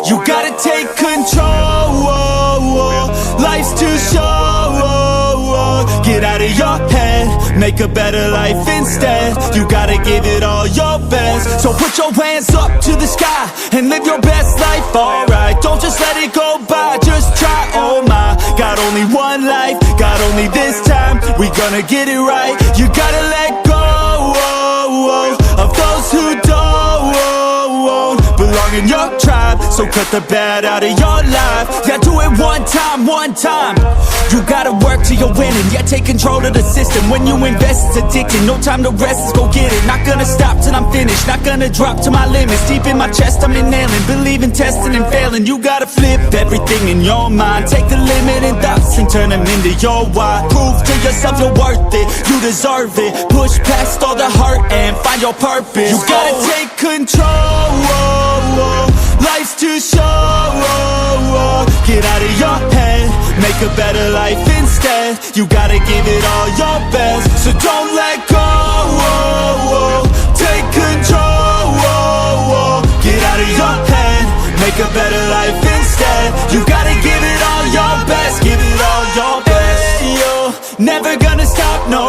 You gotta take control, life's too short. Get out of your head, make a better life instead. You gotta give it all your best. So put your hands up to the sky and live your best life, alright. Don't just let it go by, just try, oh my. Got only one life, got only this time. We gonna get it right. You gotta let go of those who don't belong in your tribe. So cut the bad out of your life. Yeah, do it one time, one time. You gotta work till you're winning. Yeah, take control of the system. When you invest, it's addicting. No time to rest, let's go get it. Not gonna stop till I'm finished. Not gonna drop to my limits. Deep in my chest, I'm inhaling. Believe in testing and failing. You gotta flip everything in your mind. Take the limiting thoughts and turn them into your why. Prove to yourself you're worth it. You deserve it. Push past all the hurt and find your purpose. You gotta take control. Life's too short. Get out of your head, make a better life instead. You gotta give it all your best. So don't let go. Take control. Get out of your head, make a better life instead. You gotta give it all your best. Give it all your best. You're never gonna stop, no.